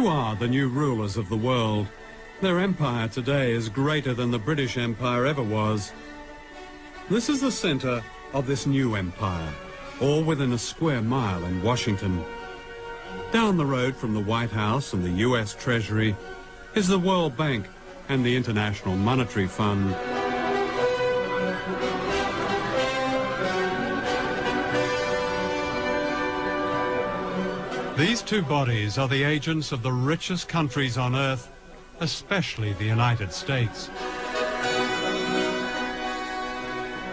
Who are the new rulers of the world? Their empire today is greater than the British Empire ever was. This is the centre of this new empire, all within a square mile in Washington. Down the road from the White House and the US Treasury is the World Bank and the International Monetary Fund. These two bodies are the agents of the richest countries on earth, especially the United States.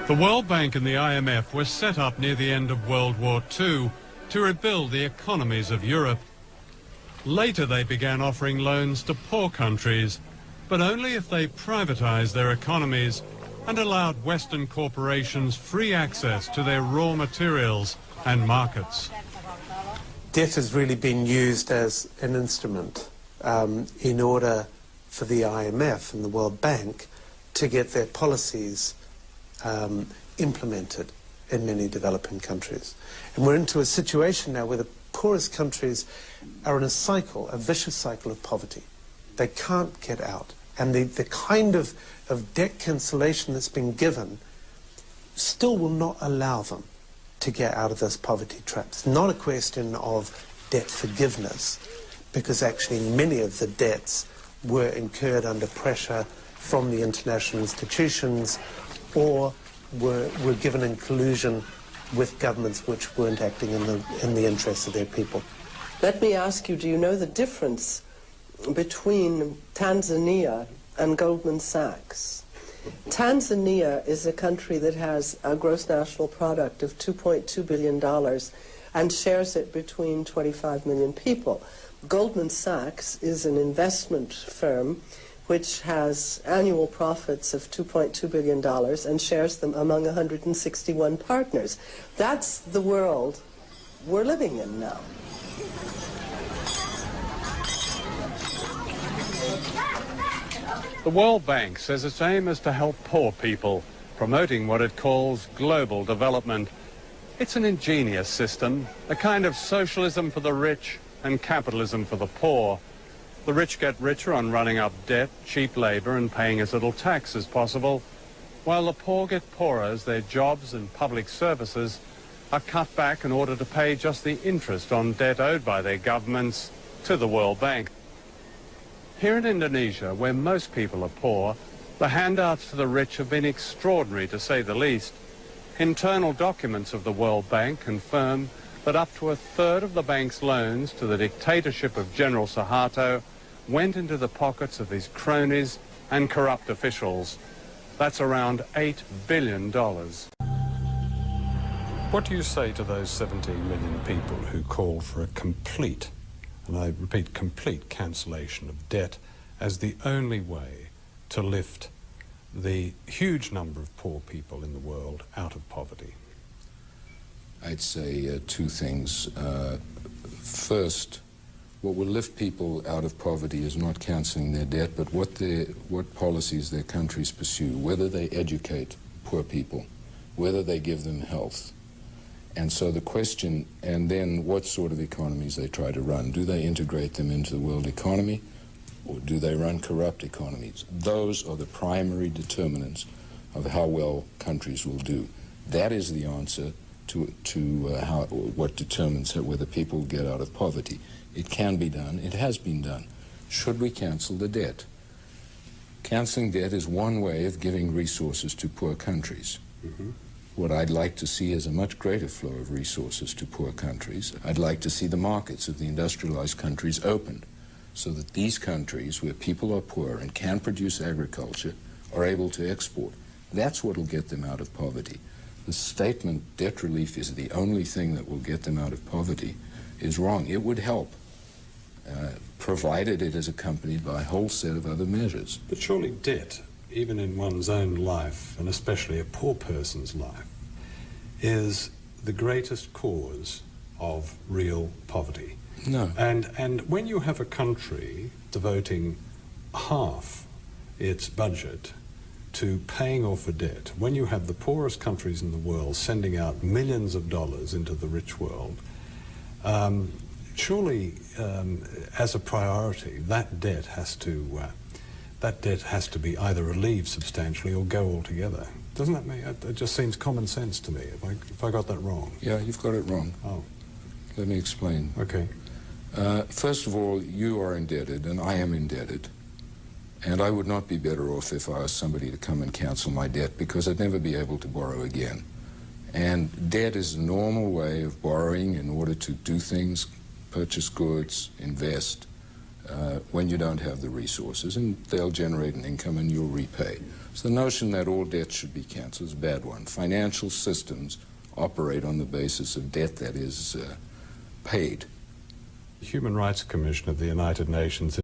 The World Bank and the IMF were set up near the end of World War II to rebuild the economies of Europe. Later they began offering loans to poor countries, but only if they privatized their economies and allowed Western corporations free access to their raw materials and markets. Debt has really been used as an instrument in order for the IMF and the World Bank to get their policies implemented in many developing countries. And we're into a situation now where the poorest countries are in a cycle, a vicious cycle of poverty. They can't get out. And the kind of debt cancellation that's been given still will not allow them to get out of this poverty trap. It's not a question of debt forgiveness, because actually many of the debts were incurred under pressure from the international institutions or were given in collusion with governments which weren't acting in the interests of their people. Let me ask you, do you know the difference between Tanzania and Goldman Sachs? Tanzania is a country that has a gross national product of $2.2 billion and shares it between 25 million people. Goldman Sachs is an investment firm which has annual profits of $2.2 billion and shares them among 161 partners. That's the world we're living in now. The World Bank says its aim is to help poor people, promoting what it calls global development. It's an ingenious system, a kind of socialism for the rich and capitalism for the poor. The rich get richer on running up debt, cheap labor, and paying as little tax as possible, while the poor get poorer as their jobs and public services are cut back in order to pay just the interest on debt owed by their governments to the World Bank. Here in Indonesia, where most people are poor, the handouts to the rich have been extraordinary, to say the least. Internal documents of the World Bank confirm that up to a third of the bank's loans to the dictatorship of General Suharto went into the pockets of his cronies and corrupt officials. That's around $8 billion. What do you say to those 17 million people who call for a complete, and I repeat, complete cancellation of debt as the only way to lift the huge number of poor people in the world out of poverty? I'd say two things. First, what will lift people out of poverty is not cancelling their debt, but what policies their countries pursue, whether they educate poor people, whether they give them health. And so the question, and then what sort of economies they try to run. Do they integrate them into the world economy, or do they run corrupt economies? Those are the primary determinants of how well countries will do. That is the answer to what determines whether people get out of poverty. It can be done. It has been done. Should we cancel the debt? Canceling debt is one way of giving resources to poor countries. Mm-hmm. What I'd like to see is a much greater flow of resources to poor countries. I'd like to see the markets of the industrialized countries opened so that these countries where people are poor and can produce agriculture are able to export. That's what will get them out of poverty. The statement debt relief is the only thing that will get them out of poverty is wrong. It would help, provided it is accompanied by a whole set of other measures. But surely debt, even in one's own life, and especially a poor person's life, is the greatest cause of real poverty. No. And when you have a country devoting half its budget to paying off a debt, when you have the poorest countries in the world sending out millions of dollars into the rich world, surely, as a priority, that debt has to be either relieved substantially or go altogether. Doesn't that mean, it just seems common sense to me, if I got that wrong? Yeah, you've got it wrong. Oh. Let me explain. Okay. First of all, you are indebted, and I am indebted. And I would not be better off if I asked somebody to come and cancel my debt, because I'd never be able to borrow again. And debt is a normal way of borrowing in order to do things, purchase goods, invest, when you don't have the resources, and they'll generate an income and you'll repay. So the notion that all debt should be canceled is a bad one. Financial systems operate on the basis of debt that is paid. The Human Rights Commission of the United Nations